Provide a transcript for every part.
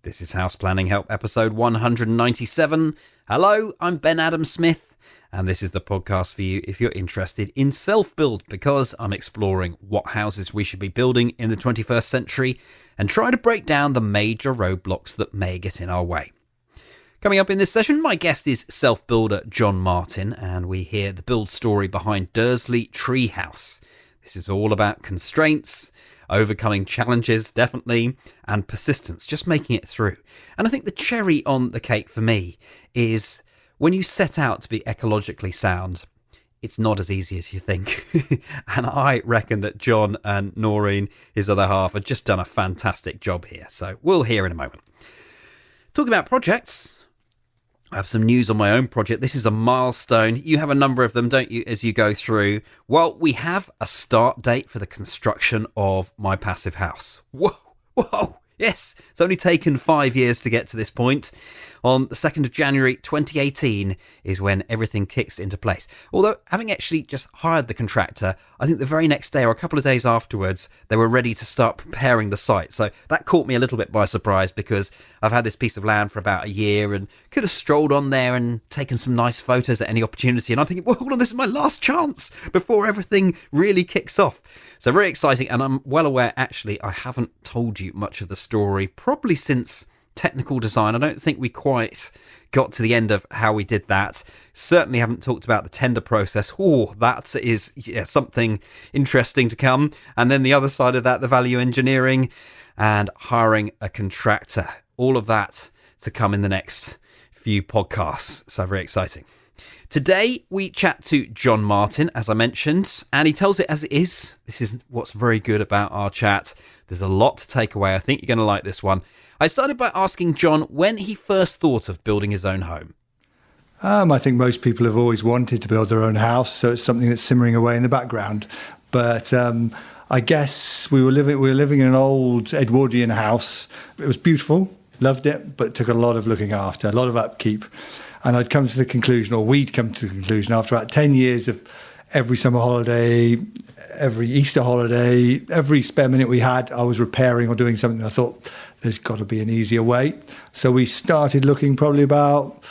This is House Planning Help episode 197. Hello, I'm Ben Adam Smith, and this is the podcast for you if you're interested in self-build, because I'm exploring what houses we should be building in the 21st century and try to break down the major roadblocks that may get in our way. Coming up in this session, my guest is self-builder Jon Martin, and we hear the build story behind Dursley Treehouse. This is all about constraints, overcoming challenges, definitely, and persistence, just making it through. And I think the cherry on the cake for me is when you set out to be ecologically sound, it's not as easy as you think. And I reckon that Jon and Noreen, his other half, have just done a fantastic job here. So we'll hear in a moment. Talking about projects, I have some news on my own project. This is a milestone. You have a number of them, don't you, as you go through? Well, we have a start date for the construction of my passive house. Whoa, yes. It's only taken 5 years to get to this point. On the 2nd of January 2018 is when everything kicks into place. Although, having actually just hired the contractor, I think the very next day or a couple of days afterwards, they were ready to start preparing the site. So that caught me a little bit by surprise, because I've had this piece of land for about a year and could have strolled on there and taken some nice photos at any opportunity. And I'm thinking, well, hold on, this is my last chance before everything really kicks off. So very exciting. And I'm well aware, actually, I haven't told you much of the story, probably since technical design. I don't think we quite got to the end of how we did that. Certainly haven't talked about the tender process. Oh, that is something interesting to come. And then the other side of that, the value engineering and hiring a contractor. All of that to come in the next few podcasts. So very exciting. Today, we chat to Jon Martin, as I mentioned, and he tells it as it is. This is what's very good about our chat. There's a lot to take away. I think you're going to like this one. I started by asking Jon when he first thought of building his own home. I think most people have always wanted to build their own house, so it's something that's simmering away in the background. But I guess we were living in an old Edwardian house. It was beautiful, loved it, but it took a lot of looking after, a lot of upkeep. And I'd come to the conclusion, or we'd come to the conclusion, after about 10 years of every summer holiday, every Easter holiday, every spare minute we had, I was repairing or doing something. I thought, there's got to be an easier way. So we started looking probably about,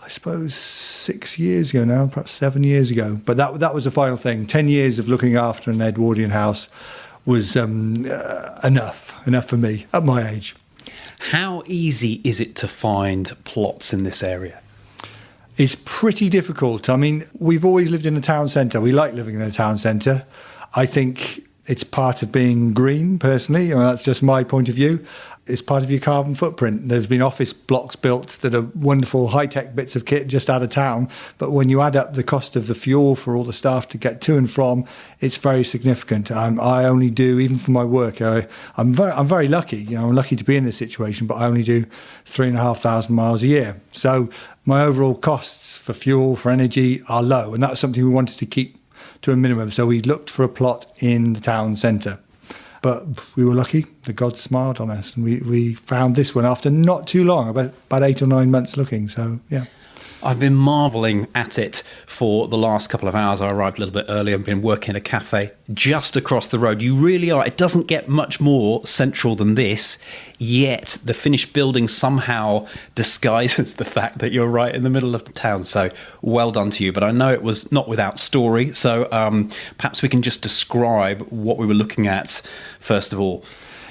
I suppose, 6 years ago now, perhaps 7 years ago. But that was the final thing. 10 years of looking after an Edwardian house was enough for me at my age. How easy is it to find plots in this area? It's pretty difficult. I mean, we've always lived in the town centre. We like living in the town centre. I think it's part of being green, personally. That's just my point of view. It's part of your carbon footprint. There's been office blocks built that are wonderful high-tech bits of kit just out of town. But when you add up the cost of the fuel for all the staff to get to and from, it's very significant. I only do, even for my work, I'm very lucky. I'm lucky to be in this situation, but I only do 3,500 miles a year. So my overall costs for fuel, for energy are low. And that's something we wanted to keep to a minimum. So we looked for a plot in the town centre. But we were lucky. The gods smiled on us, and we found this one after not too long, about 8 or 9 months looking. So, yeah. I've been marvelling at it for the last couple of hours. I arrived a little bit early. I've been working in a cafe just across the road. You really are. It doesn't get much more central than this, yet the finished building somehow disguises the fact that you're right in the middle of the town. So well done to you. But I know it was not without story. So perhaps we can just describe what we were looking at first of all.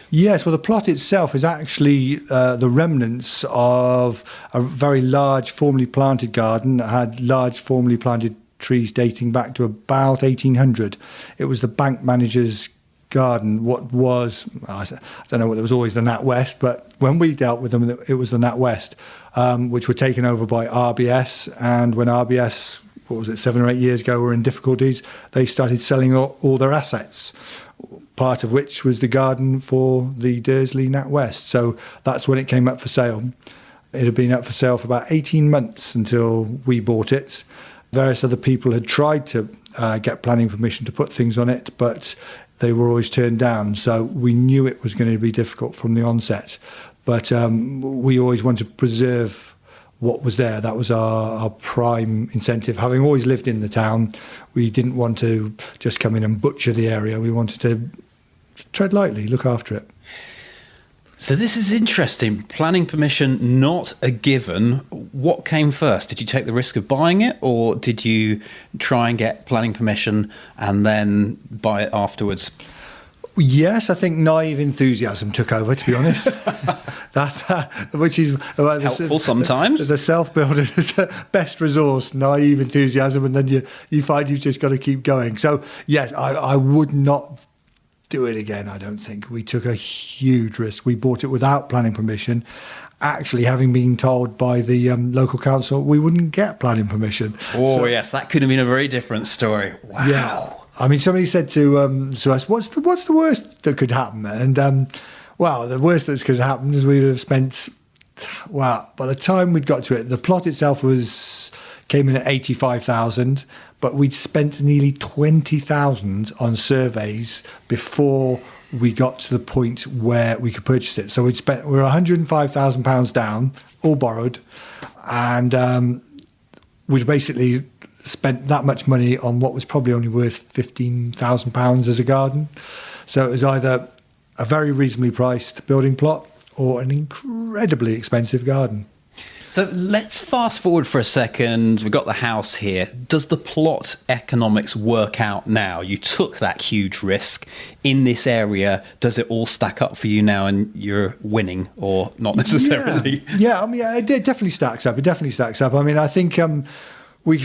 Yes, well, the plot itself is actually the remnants of a very large formerly planted garden that had large formerly planted trees dating back to about 1800. It was the bank manager's garden, what was, I don't know, there was always the Nat West, but when we dealt with them, it was the Nat West, which were taken over by RBS. And when RBS, 7 or 8 years ago, were in difficulties, they started selling all their assets, part of which was the garden for the Dursley Nat West. So that's when it came up for sale. It had been up for sale for about 18 months until we bought it. Various other people had tried to get planning permission to put things on it, but they were always turned down. So we knew it was going to be difficult from the onset. But we always wanted to preserve what was there. That was our prime incentive. Having always lived in the town, we didn't want to just come in and butcher the area. We wanted to tread lightly, look after it. So this is interesting. Planning permission, not a given. What came first? Did you take the risk of buying it, or did you try and get planning permission and then buy it afterwards? Yes, I think naive enthusiasm took over, to be honest. Which is helpful sometimes. The self-builder's best resource, naive enthusiasm, and then you find you've just got to keep going. So, yes, I would not do it again, I don't think. We took a huge risk. We bought it without planning permission, actually having been told by the local council we wouldn't get planning permission. Oh, yes, that could have been a very different story. Wow. Yeah. I mean, somebody said to us, what's the worst that could happen? And, well, the worst that could happen is we would have spent, well, by the time we'd got to it, the plot itself came in at 85,000, but we'd spent nearly 20,000 on surveys before we got to the point where we could purchase it. So we were £105,000 down, all borrowed, and we'd basically spent that much money on what was probably only worth £15,000 as a garden. So it was either a very reasonably priced building plot or an incredibly expensive garden. So let's fast forward for a second. We've got the house here. Does the plot economics work out now? You took that huge risk in this area. Does it all stack up for you now and you're winning, or not necessarily? Yeah, I mean, it definitely stacks up. It definitely stacks up. I mean, I think we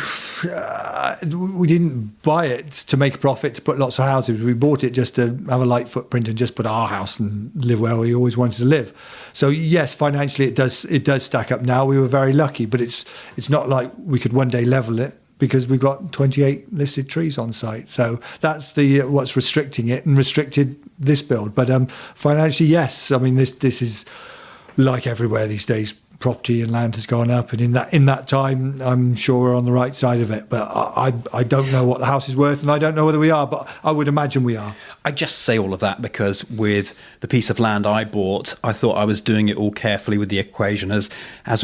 didn't buy it to make a profit, to put lots of houses. We bought it just to have a light footprint and just put our house and live where we always wanted to live. So yes, financially it does stack up now. We were very lucky, but it's not like we could one day level it, because we've got 28 listed trees on site. So that's what's restricting it and restricted this build. But financially, yes. I mean, this is like everywhere these days. Property and land has gone up, and in that time, I'm sure we're on the right side of it. But I don't know what the house is worth, and I don't know whether we are, but I would imagine we are. I just say all of that because with the piece of land I bought, I thought I was doing it all carefully with the equation. As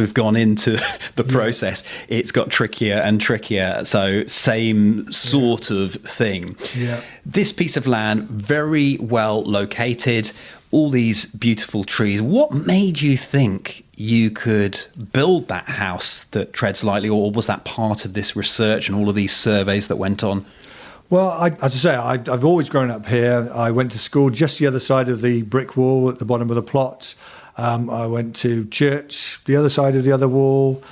we've gone into the process, it's got trickier and trickier. So same sort of thing. Yeah. This piece of land, very well located, all these beautiful trees. What made you think you could build that house that treads lightly, or was that part of this research and all of these surveys that went on? Well, as I say, I've always grown up here. I went to school just the other side of the brick wall at the bottom of the plot. I went to church the other side of the other wall.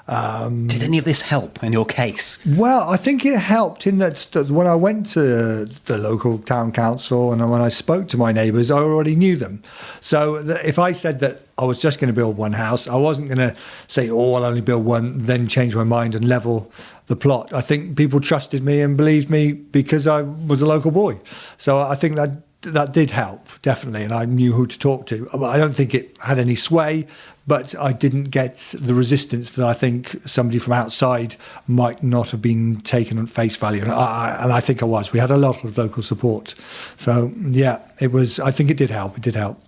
Did any of this help in your case? Well, I think it helped in that when I went to the local town council and when I spoke to my neighbours, I already knew them. So if I said that I was just going to build one house, I wasn't going to say, oh, I'll only build one, then change my mind and level the plot. I think people trusted me and believed me because I was a local boy. So I think that did help, definitely, and I knew who to talk to. I don't think it had any sway, but I didn't get the resistance that I think somebody from outside might not have been taken at face value. And I think I was. We had a lot of local support. So, yeah, it was. I think it did help. It did help.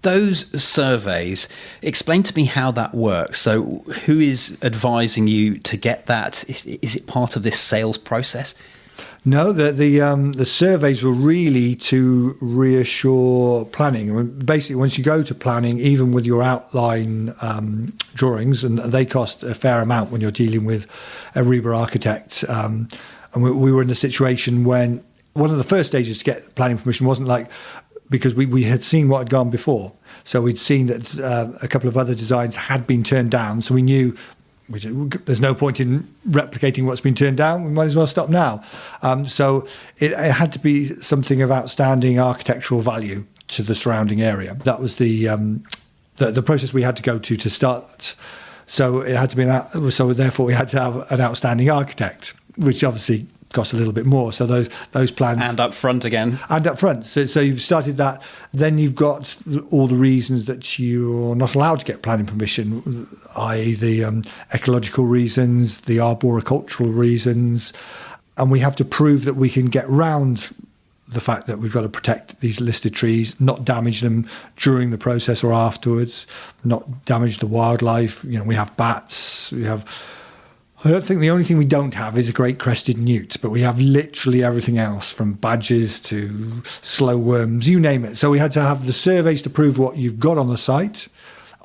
Those surveys, explain to me how that works. So who is advising you to get that? Is it part of this sales process? No, the surveys were really to reassure planning. Basically, once you go to planning, even with your outline drawings, and they cost a fair amount when you're dealing with a REBA architect, and we were in a situation when one of the first stages to get planning permission wasn't like, because we had seen what had gone before. So we'd seen that a couple of other designs had been turned down, so we knew there's no point in replicating what's been turned down. We might as well stop now. So it had to be something of outstanding architectural value to the surrounding area. That was the process we had to go to start. So it had to be so therefore we had to have an outstanding architect, which obviously cost a little bit more. So those plans, and up front again, and up front. So you've started that. Then you've got all the reasons that you're not allowed to get planning permission, i.e. the ecological reasons, the arboricultural reasons, and we have to prove that we can get round the fact that we've got to protect these listed trees, not damage them during the process or afterwards, not damage the wildlife. You know, we have bats, we have I don't think the only thing we don't have is a great crested newt, but we have literally everything else, from badgers to slow worms, you name it. So we had to have the surveys to prove what you've got on the site.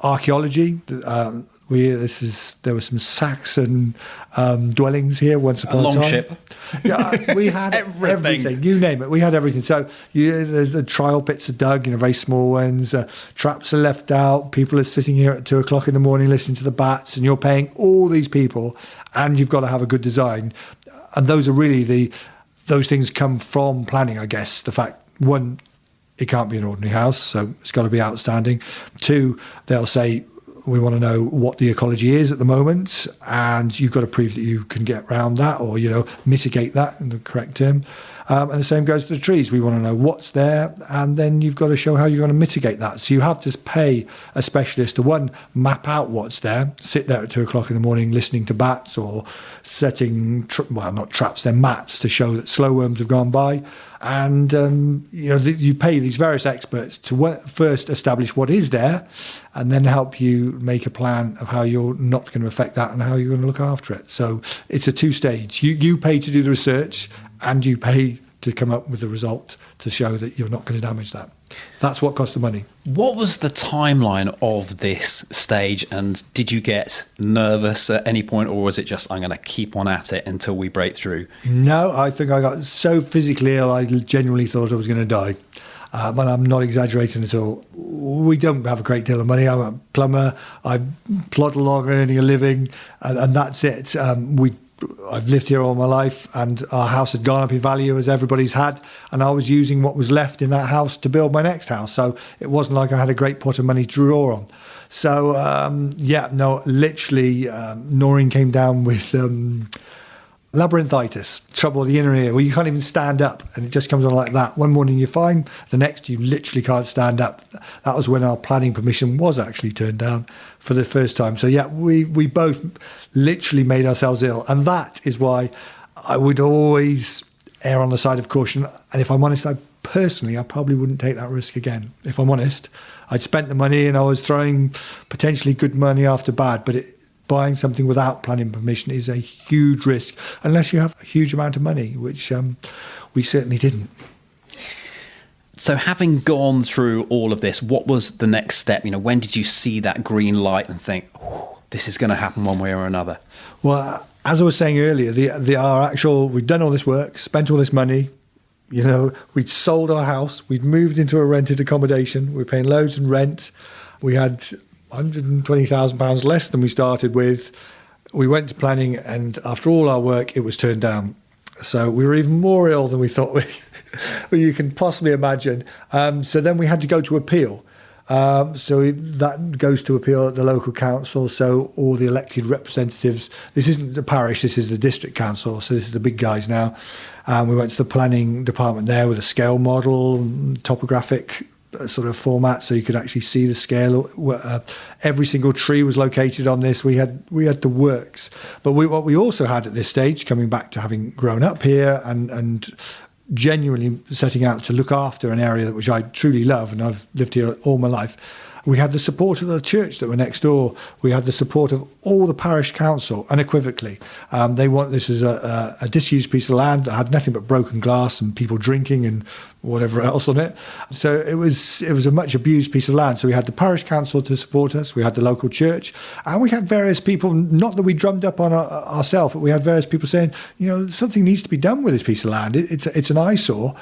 Archaeology, there were some Saxon dwellings here once upon a time. Longship. Yeah, we had everything. You name it, we had everything. So there's the trial pits are dug, very small ones. Traps are left out. People are sitting here at 2:00 in the morning listening to the bats, and you're paying all these people, and you've got to have a good design. And those are really those things come from planning, I guess. The fact, one, it can't be an ordinary house, so it's got to be outstanding. Two, they'll say, we want to know what the ecology is at the moment, and you've got to prove that you can get around that, or mitigate that, in the correct term. And the same goes to the trees. We want to know what's there, and then you've got to show how you're going to mitigate that. So you have to pay a specialist to, one, map out what's there, sit there at 2:00 in the morning listening to bats, or setting, not traps, they're mats to show that slow worms have gone by. And, you pay these various experts to first establish what is there, and then help you make a plan of how you're not going to affect that and how you're going to look after it. So it's a two-stage. You pay to do the research, and you pay to come up with the result to show that you're not going to damage that. That's what costs the money. What was the timeline of this stage, and did you get nervous at any point, or was it just, I'm going to keep on at it until we break through? No, I think I got so physically ill, I genuinely thought I was going to die. But I'm not exaggerating at all. We don't have a great deal of money. I'm a plumber. I plod along earning a living, and that's it. I've lived here all my life, and our house had gone up in value, as everybody's had, and I was using what was left in that house to build my next house. So it wasn't like I had a great pot of money to draw on. So, literally, Noreen came down with labyrinthitis, trouble with the inner ear, where you can't even stand up, and it just comes on like that. One morning you're fine, the next you literally can't stand up. That was when our planning permission was actually turned down for the first time. So we both literally made ourselves ill, and that is why I would always err on the side of caution. And if I'm honest, I probably wouldn't take that risk again. If I'm honest, I'd spent the money and I was throwing potentially good money after bad, but buying something without planning permission is a huge risk, unless you have a huge amount of money, which we certainly didn't. So having gone through all of this, what was the next step? When did you see that green light and think, this is going to happen one way or another? Well, as I was saying earlier, we'd done all this work, spent all this money, we'd sold our house, we'd moved into a rented accommodation, we were paying loads in rent, we had £120,000 less than we started with. We went to planning, and after all our work, it was turned down. So we were even more ill than we thought you can possibly imagine. So then we had to go to appeal. So that goes to appeal at the local council. So all the elected representatives, this isn't the parish, this is the district council. So this is the big guys now. We went to the planning department there with a scale model, topographic sort of format, so you could actually see the scale. Every single tree was located on this. We had the works. But what we also had at this stage, coming back to having grown up here and genuinely setting out to look after an area which I truly love, and I've lived here all my life, we had the support of the church that were next door. We had the support of all the parish council, unequivocally. This is a disused piece of land that had nothing but broken glass and people drinking and whatever else on it. So it was a much abused piece of land. So we had the parish council to support us. We had the local church, and we had various people, not that we drummed up on ourselves, but we had various people saying, something needs to be done with this piece of land. It's an eyesore.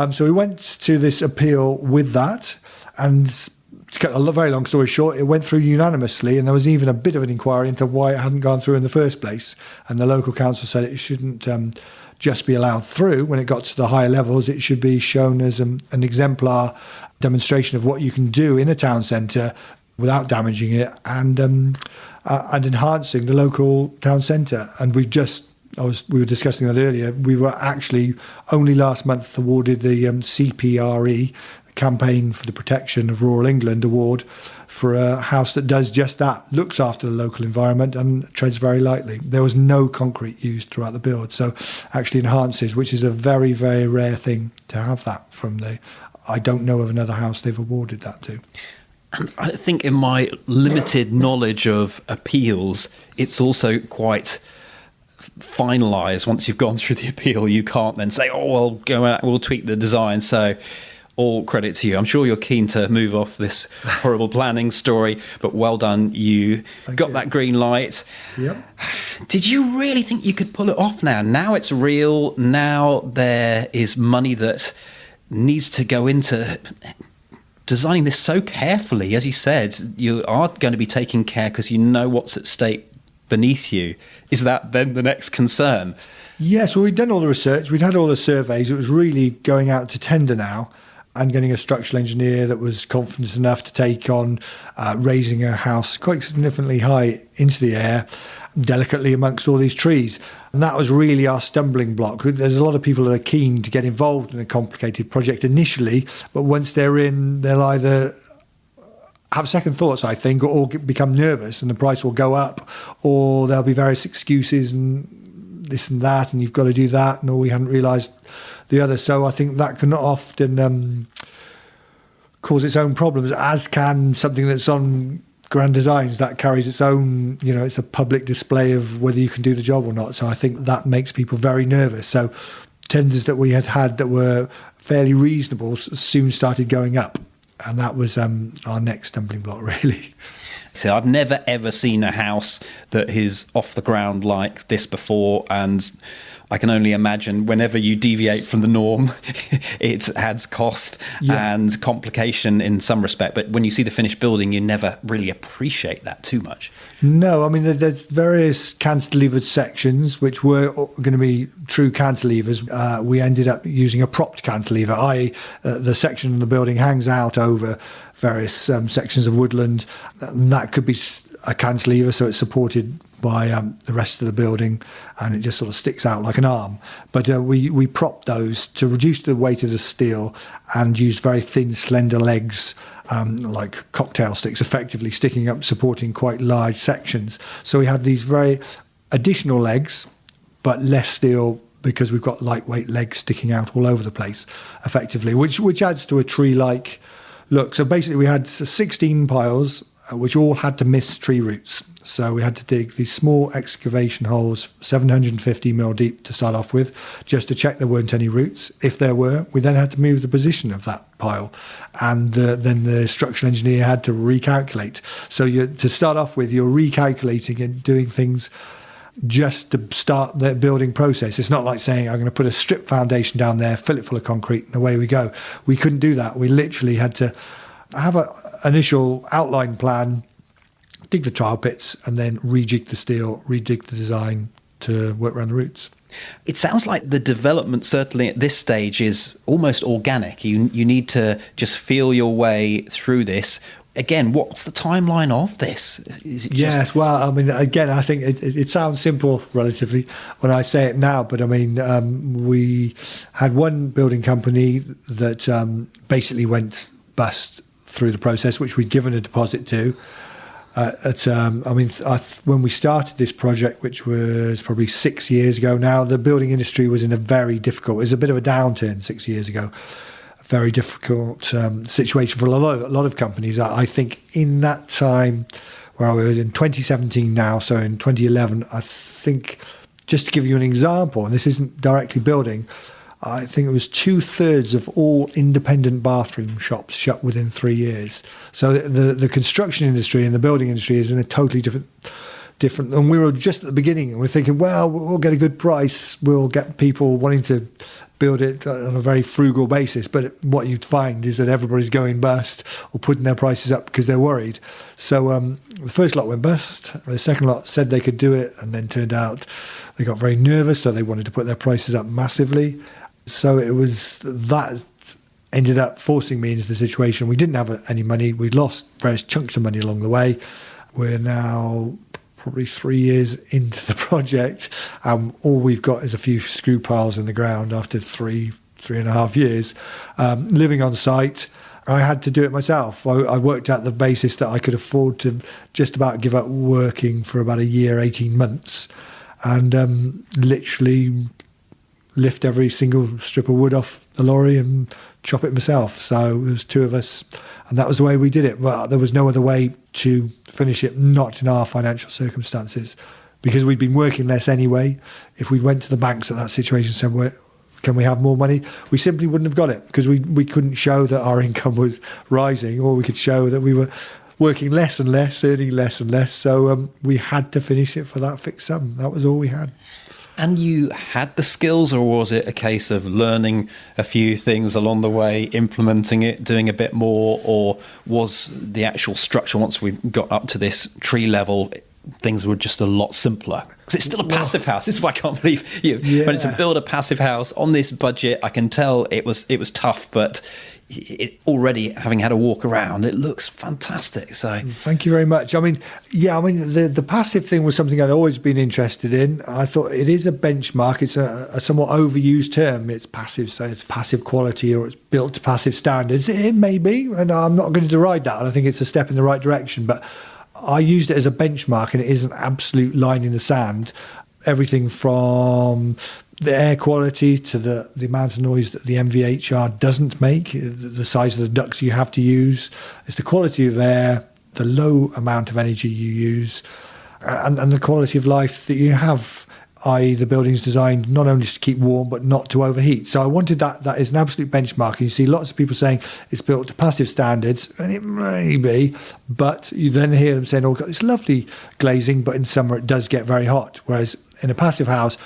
So we went to this appeal with that, and to cut a very long story short, it went through unanimously, and there was even a bit of an inquiry into why it hadn't gone through in the first place. And the local council said it shouldn't just be allowed through. When it got to the higher levels, it should be shown as an exemplar demonstration of what you can do in a town centre without damaging it and enhancing the local town centre. And we were discussing that earlier. We were actually only last month awarded the CPRE, Campaign for the Protection of Rural England award, for a house that does just that, looks after the local environment and treads very lightly. There was no concrete used throughout the build, so actually enhances, which is a very, very rare thing to have that I don't know of another house they've awarded that to. And I think in my limited knowledge of appeals, it's also quite finalised once you've gone through the appeal. You can't then say, oh, well, go out, we'll tweak the design. So all credit to you. I'm sure you're keen to move off this horrible planning story, but well done. You got that green light. Yep. Did you really think you could pull it off now? Now it's real. Now there is money that needs to go into designing this so carefully. As you said, you are going to be taking care because you know what's at stake beneath you. Is that then the next concern? Yes, well, we'd done all the research. We'd had all the surveys. It was really going out to tender now and getting a structural engineer that was confident enough to take on raising a house quite significantly high into the air, delicately amongst all these trees. And that was really our stumbling block. There's a lot of people that are keen to get involved in a complicated project initially, but once they're in, they'll either have second thoughts, I think, or become nervous and the price will go up, or there'll be various excuses and this and that, and you've got to do that, and we hadn't realised the other. So I think that can often cause its own problems, as can something that's on Grand Designs that carries its own, it's a public display of whether you can do the job or not. So I think that makes people very nervous. So tenders that we had that were fairly reasonable soon started going up. And that was our next stumbling block, really. So I've never, ever seen a house that is off the ground like this before. And I can only imagine whenever you deviate from the norm, it adds cost and complication in some respect. But when you see the finished building, you never really appreciate that too much. No, I mean, there's various cantilevered sections which were going to be true cantilevers. We ended up using a propped cantilever, i.e. The section of the building hangs out over various sections of woodland. And that could be a cantilever, so it's supported by the rest of the building, and it just sort of sticks out like an arm. But we propped those to reduce the weight of the steel and used very thin, slender legs, like cocktail sticks, effectively sticking up, supporting quite large sections. So we had these very additional legs, but less steel, because we've got lightweight legs sticking out all over the place, effectively, which adds to a tree-like look. So basically we had 16 piles, which all had to miss tree roots. So we had to dig these small excavation holes, 750 mil deep to start off with, just to check there weren't any roots. If there were, we then had to move the position of that pile. And then the structural engineer had to recalculate. So to start off with, you're recalculating and doing things just to start the building process. It's not like saying, I'm going to put a strip foundation down there, fill it full of concrete, and away we go. We couldn't do that. We literally had to have an initial outline plan, dig the trial pits, and then rejig the steel, rejig the design to work around the roots. It sounds like the development, certainly at this stage, is almost organic. You need to just feel your way through this. Again, what's the timeline of this? Yes, well, I mean, again, I think it sounds simple relatively when I say it now, but I mean, we had one building company that basically went bust through the process, which we'd given a deposit to. When we started this project, which was probably 6 years ago now, the building industry was in a very difficult, it was a bit of a downturn 6 years ago. A very difficult situation for a lot of companies. I think in that time, where we were in 2017 now, so in 2011, I think, just to give you an example, and this isn't directly building, I think it was 2/3 of all independent bathroom shops shut within 3 years. So the construction industry and the building industry is in a totally different. And we were just at the beginning, and we're thinking, well, we'll get a good price. We'll get people wanting to build it on a very frugal basis. But what you'd find is that everybody's going bust or putting their prices up because they're worried. So the first lot went bust. The second lot said they could do it, and then turned out they got very nervous, so they wanted to put their prices up massively. So it was that ended up forcing me into the situation. We didn't have any money. We'd lost various chunks of money along the way. We're now probably 3 years into the project. All we've got is a few screw piles in the ground after three and a half years. Living on site, I had to do it myself. I worked out the basis that I could afford to just about give up working for about a year, 18 months, and literally lift every single strip of wood off the lorry and chop it myself. So there was two of us, and that was the way we did it. But there was no other way to finish it, not in our financial circumstances. because we'd been working less anyway. If we went to the banks at that situation and said, can we have more money? We simply wouldn't have got it, because we couldn't show that our income was rising, or we could show that we were working less and less, earning less and less. So we had to finish it for that fixed sum. That was all we had. And you had the skills, or was it a case of learning a few things along the way, implementing it, doing a bit more, or was the actual structure, once we got up to this tree level, things were just a lot simpler? Because it's still a passive house. This is why I can't believe you managed to build a passive house on this budget. I can tell it was tough, but already, having had a walk around, it looks fantastic. So thank you very much. The passive thing was something I'd always been interested in. I thought it is a benchmark. It's a somewhat overused term. It's passive, so it's passive quality, or it's built to passive standards. It may be, and I'm not going to deride that. I think it's a step in the right direction, but I used it as a benchmark, and it is an absolute line in the sand. Everything from the air quality to the amount of noise that the MVHR doesn't make, the size of the ducts you have to use. It's the quality of air, the low amount of energy you use, and the quality of life that you have, i.e. the building's designed not only to keep warm but not to overheat. So I wanted that is an absolute benchmark. And you see lots of people saying it's built to passive standards, and it may be, but you then hear them saying, it's lovely glazing, but in summer it does get very hot. Whereas in a passive house,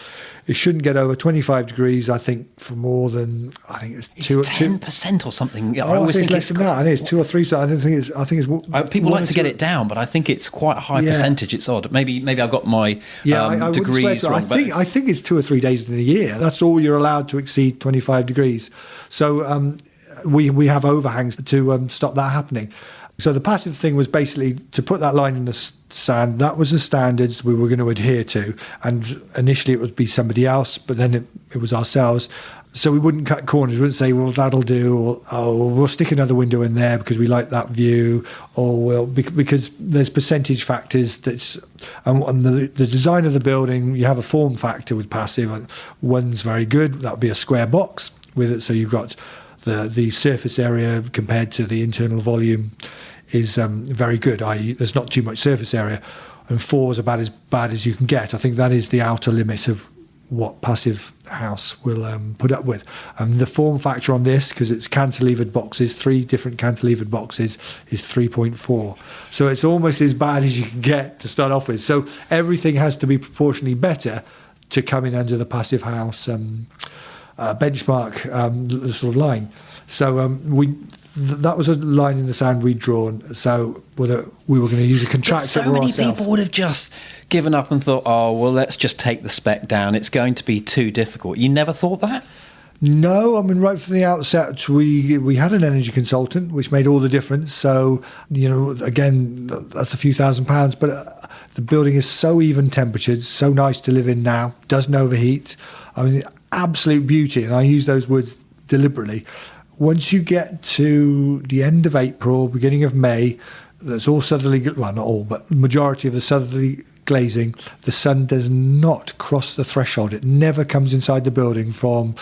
it shouldn't get over 25 degrees, I think, for more than, it's 10% or something. Yeah, I always think it's less than that. I think it's 2 or 3. So I think it's people like to get it down, but I think it's quite a high percentage. It's odd. Maybe I've got my I degrees wrong. I think it's 2 or 3 days in a year. That's all you're allowed to exceed 25 degrees. So we have overhangs to stop that happening. So the passive thing was basically to put that line in the sand. That was the standards we were going to adhere to. And initially it would be somebody else, but then it was ourselves. So we wouldn't cut corners. We wouldn't say, well, that'll do, or we'll stick another window in there because we like that view, or because there's percentage factors that's on the design of the building. You have a form factor with passive. One's very good. That would be a square box with it. So you've got the surface area compared to the internal volume is very good, i.e. there's not too much surface area, and 4 is about as bad as you can get. I think that is the outer limit of what passive house will put up with. The form factor on this, because it's cantilevered boxes, 3 different cantilevered boxes, is 3.4. So it's almost as bad as you can get to start off with. So everything has to be proportionally better to come in under the passive house benchmark sort of line. So that was a line in the sand we'd drawn. So whether we were going to use a contractor, so many people would have just given up and thought, let's just take the spec down. It's going to be too difficult. You never thought that? No, right from the outset, we had an energy consultant, which made all the difference. So, again, that's a few £1,000s, but the building is so even temperatured, so nice to live in now, doesn't overheat. Absolute beauty, and I use those words deliberately. Once you get to the end of April, beginning of May, that's all southerly, well, not all, but the majority of the southerly glazing, the sun does not cross the threshold. It never comes inside the building from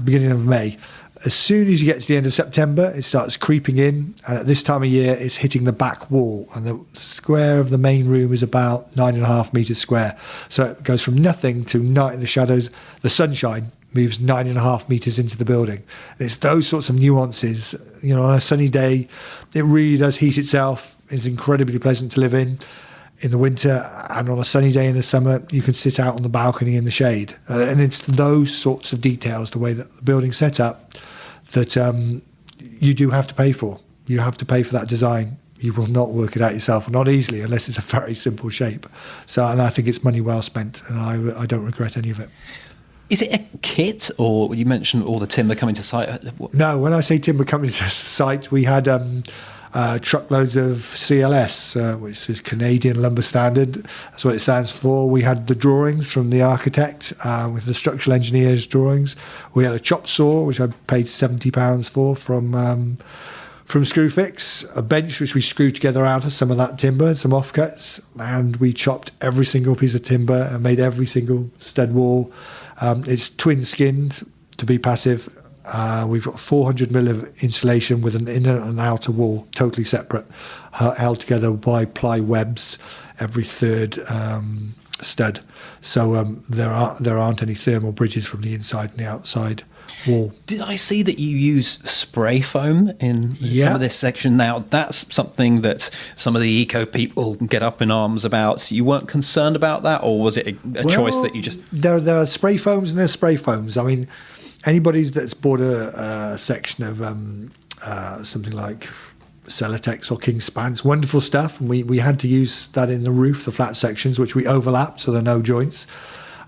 beginning of May. As soon as you get to the end of September, it starts creeping in, and at this time of year, it's hitting the back wall, and the square of the main room is about 9.5 metres square. So it goes from nothing to night in the shadows. The sunshine moves 9.5 metres into the building. And it's those sorts of nuances. On a sunny day, it really does heat itself. It's incredibly pleasant to live in the winter, and on a sunny day in the summer, you can sit out on the balcony in the shade. And it's those sorts of details, the way that the building's set up, that you do have to pay for. You have to pay for that design. You will not work it out yourself, or not easily, unless it's a very simple shape. And I think it's money well spent, and I don't regret any of it. Is it a kit, or you mentioned all the timber coming to site? No, when I say timber coming to site, we had truckloads of CLS, which is Canadian Lumber Standard. That's what it stands for. We had the drawings from the architect with the structural engineer's drawings. We had a chop saw, which I paid £70 for from Screwfix, a bench which we screwed together out of some of that timber, some offcuts, and we chopped every single piece of timber and made every single stud wall. It's twin skinned to be passive. We've got 400mm of insulation with an inner and outer wall, totally separate, held together by ply webs every third stud. So there aren't any thermal bridges from the inside and the outside wall. Did I see that you use spray foam in some of this section? Now, that's something that some of the eco people get up in arms about. You weren't concerned about that, or was it a choice that you just... There are spray foams and there's spray foams. I mean, anybody that's bought a section of something like Celotex or Kingspan, it's wonderful stuff. And we had to use that in the roof, the flat sections, which we overlapped, so there are no joints.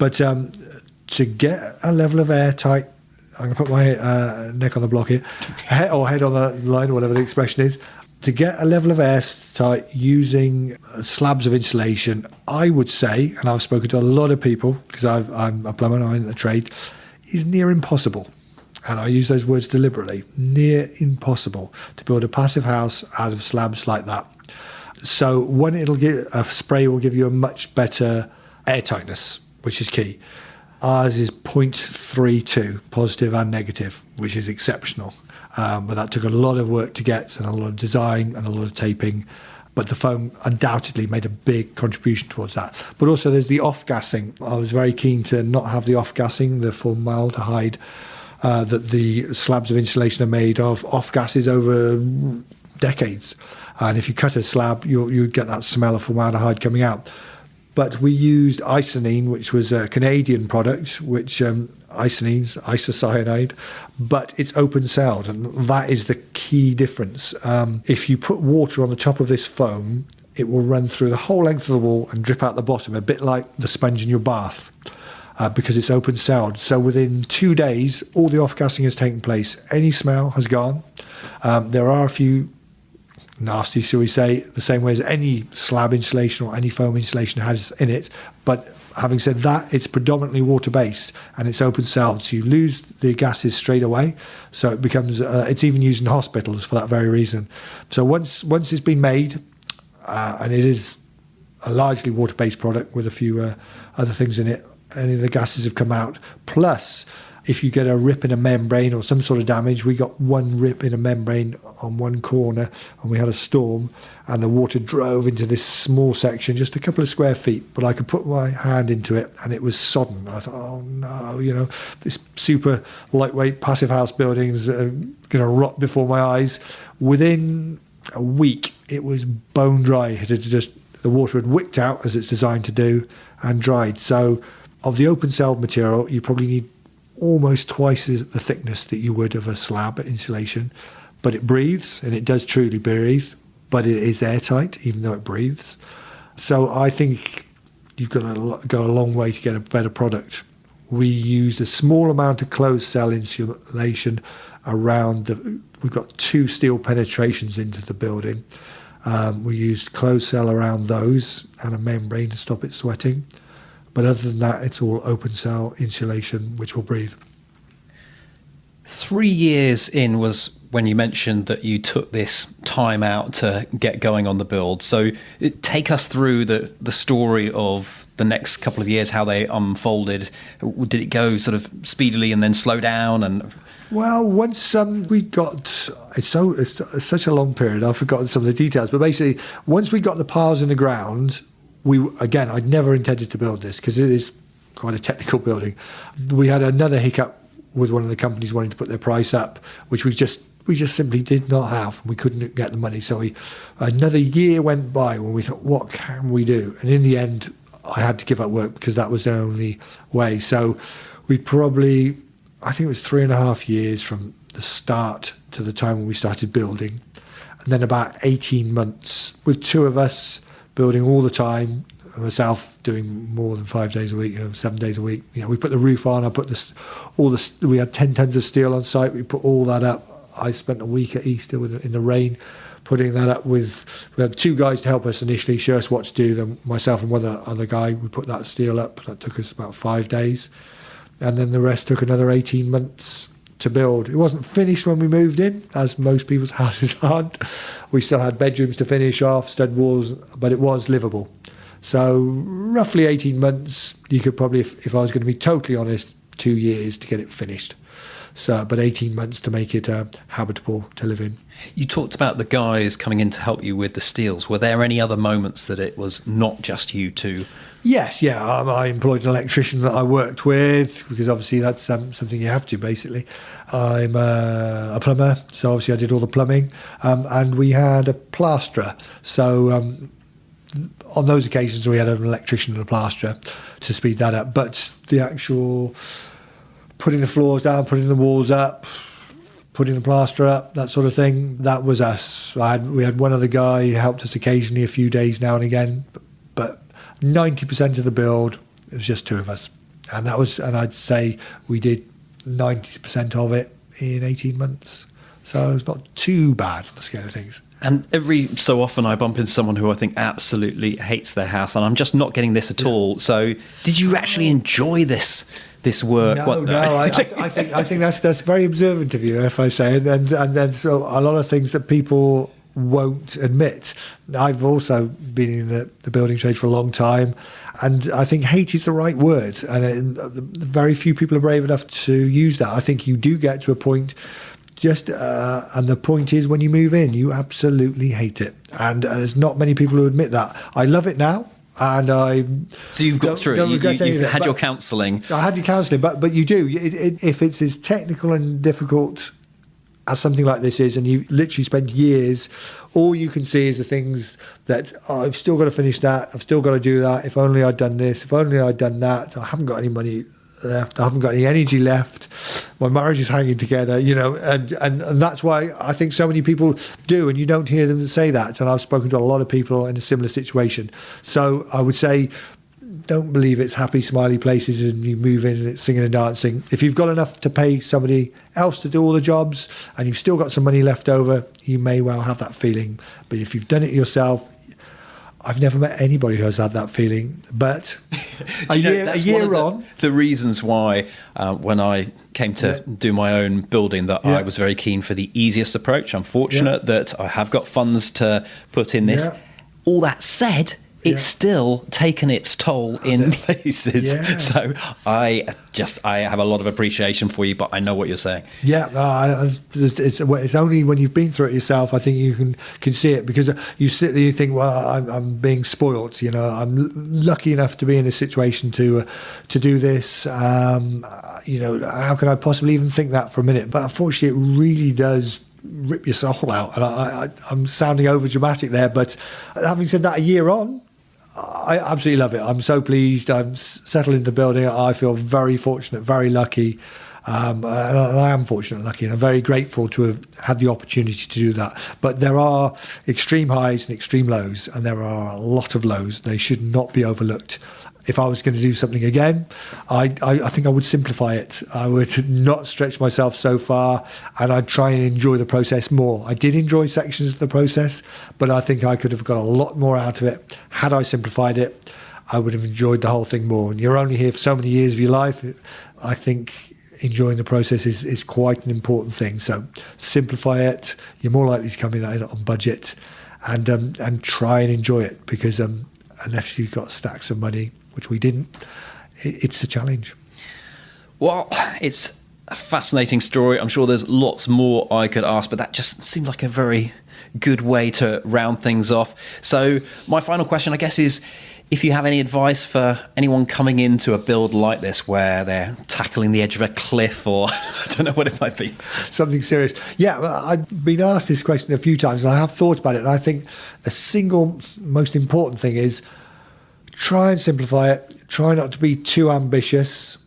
But to get a level of airtight, I'm going to put my neck on the block here, or head on the line, or whatever the expression is. To get a level of airtight using slabs of insulation, I would say, and I've spoken to a lot of people, because I'm a plumber, I'm in the trade, is near impossible. And I use those words deliberately, near impossible to build a passive house out of slabs like that. So a spray will give you a much better airtightness, which is key. Ours is 0.32, positive and negative, which is exceptional. But that took a lot of work to get, and a lot of design and a lot of taping. But the foam undoubtedly made a big contribution towards that. But also there's the off-gassing. I was very keen to not have the off-gassing, the formaldehyde that the slabs of insulation are made of, off-gases over decades. And if you cut a slab, you'd get that smell of formaldehyde coming out. But we used isonine, which was a Canadian product, which isocyanide, but it's open-celled, and that is the key difference. If you put water on the top of this foam, it will run through the whole length of the wall and drip out the bottom, a bit like the sponge in your bath, because it's open-celled. So within 2 days, all the off-gassing has taken place. Any smell has gone. There are a few nasty, shall we say, the same way as any slab insulation or any foam insulation has in it. But having said that, it's predominantly water-based and it's open-celled, so you lose the gases straight away. So it becomes, it's even used in hospitals for that very reason. So once it's been made, and it is a largely water-based product with a few other things in it, any of the gases have come out. Plus, if you get a rip in a membrane or some sort of damage, we got one rip in a membrane on one corner and we had a storm and the water drove into this small section, just a couple of square feet, but I could put my hand into it and it was sodden. I thought, oh no, this super lightweight passive house building is going to rot before my eyes. Within a week, it was bone dry. The water had wicked out as it's designed to do and dried. So of the open-celled material, you probably need almost twice the thickness that you would of a slab insulation, but it breathes, and it does truly breathe, but it is airtight even though it breathes. So I think you've got to go a long way to get a better product. We used a small amount of closed cell insulation around we've got 2 steel penetrations into the building. We used closed cell around those and a membrane to stop it sweating. But other than that, it's all open cell insulation, which will breathe. 3 years in was when you mentioned that you took this time out to get going on the build. So take us through the story of the next couple of years, how they unfolded. Did it go sort of speedily and then slow down? And well, once we got, it's such a long period, I've forgotten some of the details, but basically, once we got the piles in the ground, I'd never intended to build this because it is quite a technical building. We had another hiccup with one of the companies wanting to put their price up, which we just simply did not have. We couldn't get the money. So another year went by when we thought, what can we do? And in the end, I had to give up work because that was the only way. So we probably, I think it was 3.5 years from the start to the time when we started building. And then about 18 months with 2 of us building all the time, myself doing more than 5 days a week, 7 days a week. We put the roof on, I put we had 10 tons of steel on site, we put all that up. I spent a week at Easter in the rain putting that up we had 2 guys to help us initially, show us what to do, then myself and one other guy, we put that steel up. That took us about 5 days. And then the rest took another 18 months to build. It wasn't finished when we moved in, as most people's houses aren't. We still had bedrooms to finish off, stud walls, but it was livable. So roughly 18 months, you could probably, if I was going to be totally honest, 2 years to get it finished. So, but 18 months to make it habitable to live in. You talked about the guys coming in to help you with the steels. Were there any other moments that it was not just you two Yes, yeah. I employed an electrician that I worked with because obviously that's something you have to, basically. I'm a plumber, so obviously I did all the plumbing. And we had a plasterer. So on those occasions we had an electrician and a plasterer to speed that up. But the actual putting the floors down, putting the walls up, putting the plaster up, that sort of thing, that was us. We had one other guy who helped us occasionally a few days now and again, but 90% of the build, it was just two of us. And I'd say we did 90% of it in 18 months. So it's not too bad on the scale of things. And every so often I bump into someone who I think absolutely hates their house, and I'm just not getting this at all. So did you actually enjoy this work? No. I think that's very observant of you, if I say it. And then so a lot of things that people won't admit. I've also been in the building trade for a long time, and I think hate is the right word, and very few people are brave enough to use that. I think you do get to a point and the point is when you move in, you absolutely hate it, and there's not many people who admit that. I love it now, and so you've got through it. You've had your counselling. I had your counselling, but you do. If it's as technical and difficult as something like this is, and you literally spend years, all you can see is the things that I've still got to finish that, I've still got to do that, if only I'd done this, if only I'd done that, I haven't got any money left, I haven't got any energy left, my marriage is hanging together, and that's why I think so many people do, and you don't hear them say that. And I've spoken to a lot of people in a similar situation. So I would say, don't believe it's happy, smiley places and you move in and it's singing and dancing. If you've got enough to pay somebody else to do all the jobs and you've still got some money left over, you may well have that feeling. But if you've done it yourself, I've never met anybody who has had that feeling. But a year on... The reasons why when I came to do my own building that I was very keen for the easiest approach. I'm fortunate that I have got funds to put in this. Yeah. All that said... It's still taken its toll in places. Yeah. So I have a lot of appreciation for you, but I know what you're saying. Yeah, it's only when you've been through it yourself, I think you can see it, because you sit there, you think, well, I'm being spoilt. I'm lucky enough to be in this situation to do this. How can I possibly even think that for a minute? But unfortunately, it really does rip your soul out. And I'm sounding over dramatic there, but having said that, a year on, I absolutely love it. I'm so pleased. I'm settled in the building. I feel very fortunate, very lucky. And I am fortunate and lucky, and I'm very grateful to have had the opportunity to do that. But there are extreme highs and extreme lows, and there are a lot of lows. They should not be overlooked. If I was going to do something again, I think I would simplify it. I would not stretch myself so far, and I'd try and enjoy the process more. I did enjoy sections of the process, but I think I could have got a lot more out of it. Had I simplified it, I would have enjoyed the whole thing more. And you're only here for so many years of your life. I think enjoying the process is quite an important thing. So simplify it. You're more likely to come in on budget, and try and enjoy it, because unless you've got stacks of money, which we didn't, it's a challenge. Well, it's a fascinating story. I'm sure there's lots more I could ask, but that just seemed like a very good way to round things off. So my final question, I guess, is if you have any advice for anyone coming into a build like this where they're tackling the edge of a cliff, or I don't know what it might be. Something serious. Yeah, I've been asked this question a few times, and I have thought about it, and I think the single most important thing is try and simplify it. Try not to be too ambitious.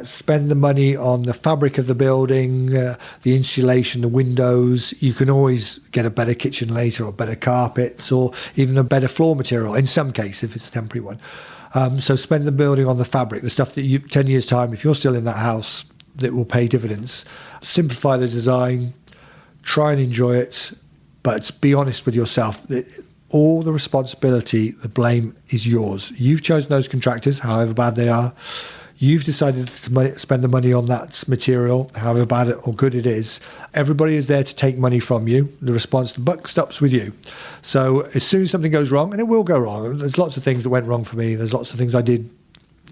Spend the money on the fabric of the building, the insulation, the windows. You can always get a better kitchen later, or better carpets, or even a better floor material in some case if it's a temporary one. So spend the building on the fabric, the stuff that 10 years time, if you're still in that house, that will pay dividends. Simplify the design. Try and enjoy it, but be honest with yourself. All the responsibility, the blame is yours. You've chosen those contractors, however bad they are. You've decided to spend the money on that material, however bad or good it is. Everybody is there to take money from you. The buck stops with you. So as soon as something goes wrong, and it will go wrong, there's lots of things that went wrong for me. There's lots of things I did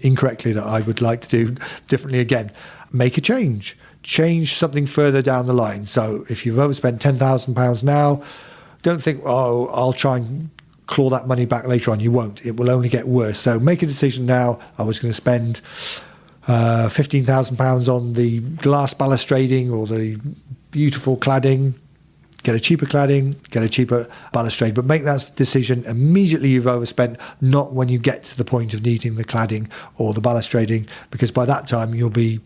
incorrectly that I would like to do differently again. Make a change. Change something further down the line. So if you've overspent £10,000 now, don't think, I'll try and claw that money back later on. You won't. It will only get worse. So make a decision now. I was going to spend £15,000 on the glass balustrading or the beautiful cladding. Get a cheaper cladding, get a cheaper balustrade, but make that decision immediately you've overspent, not when you get to the point of needing the cladding or the balustrading, because by that time you'll be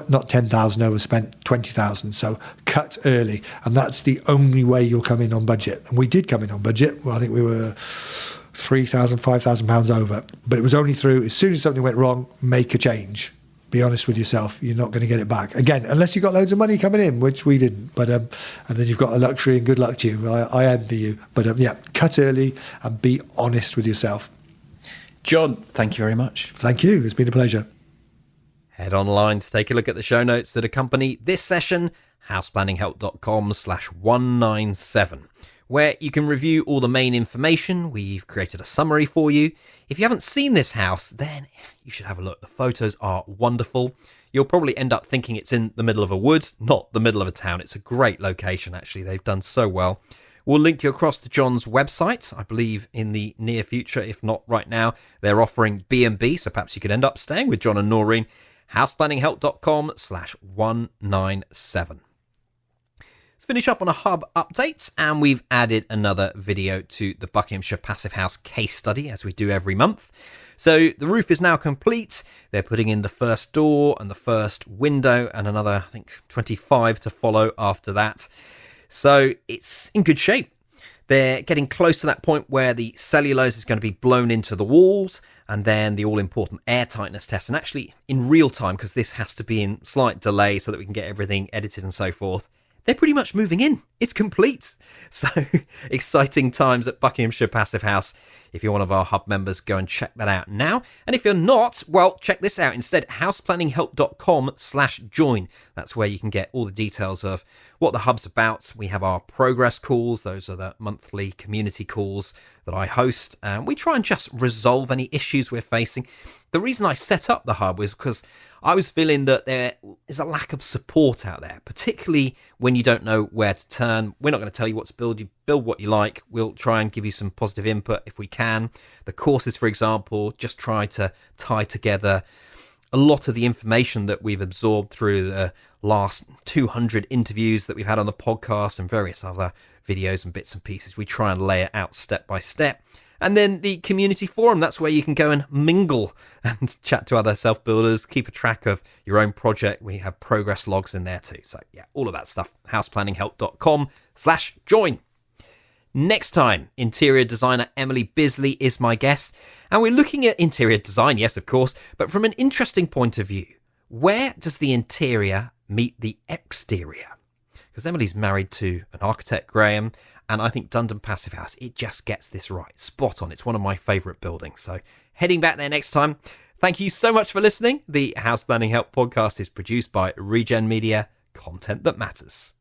not 10,000 overspent, 20,000. So cut early, and that's the only way you'll come in on budget. And we did come in on budget. Well, I think we were £3,000, £5,000 over, but it was only through as soon as something went wrong, make a change. Be honest with yourself. You're not going to get it back again, unless you've got loads of money coming in, which we didn't. But and then you've got a luxury, and good luck to you. I envy you. But yeah, cut early and be honest with yourself. Jon, thank you very much. Thank you. It's been a pleasure. Head online to take a look at the show notes that accompany this session, houseplanninghelp.com/197. where you can review all the main information. We've created a summary for you. If you haven't seen this house, then you should have a look. The photos are wonderful. You'll probably end up thinking it's in the middle of a wood, not the middle of a town. It's a great location, actually. They've done so well. We'll link you across to Jon's website. I believe in the near future, if not right now, they're offering B&B, so perhaps you could end up staying with Jon and Noreen. houseplanninghelp.com/197. Let's finish up on a hub update, and we've added another video to the Buckinghamshire Passive House case study, as we do every month. So the roof is now complete. They're putting in the first door and the first window, and another, I think, 25 to follow after that. So it's in good shape. They're getting close to that point where the cellulose is going to be blown into the walls, and then the all-important air tightness test. And actually, in real time, because this has to be in slight delay so that we can get everything edited and so forth, they're pretty much moving in. It's complete. So exciting times at Buckinghamshire Passive House. If you're one of our hub members, go and check that out now. And if you're not, well, check this out instead. houseplanninghelp.com/join. That's where you can get all the details of what the hub's about. We have our progress calls. Those are the monthly community calls that I host. And we try and just resolve any issues we're facing. The reason I set up the hub was because I was feeling that there is a lack of support out there, particularly when you don't know where to turn. We're not going to tell you what to build. You build what you like. We'll try and give you some positive input if we can. The courses, for example, just try to tie together a lot of the information that we've absorbed through the last 200 interviews that we've had on the podcast and various other videos and bits and pieces. We try and lay it out step by step. And then the community forum, that's where you can go and mingle and chat to other self-builders, keep a track of your own project. We have progress logs in there too. So yeah, all of that stuff, houseplanninghelp.com/join. Next time, interior designer Emily Bisley is my guest. And we're looking at interior design, yes, of course, but from an interesting point of view. Where does the interior meet the exterior? Because Emily's married to an architect, Graham, and I think Dundon Passive House, it just gets this right. Spot on. It's one of my favourite buildings. So heading back there next time. Thank you so much for listening. The House Planning Help podcast is produced by Regen Media, content that matters.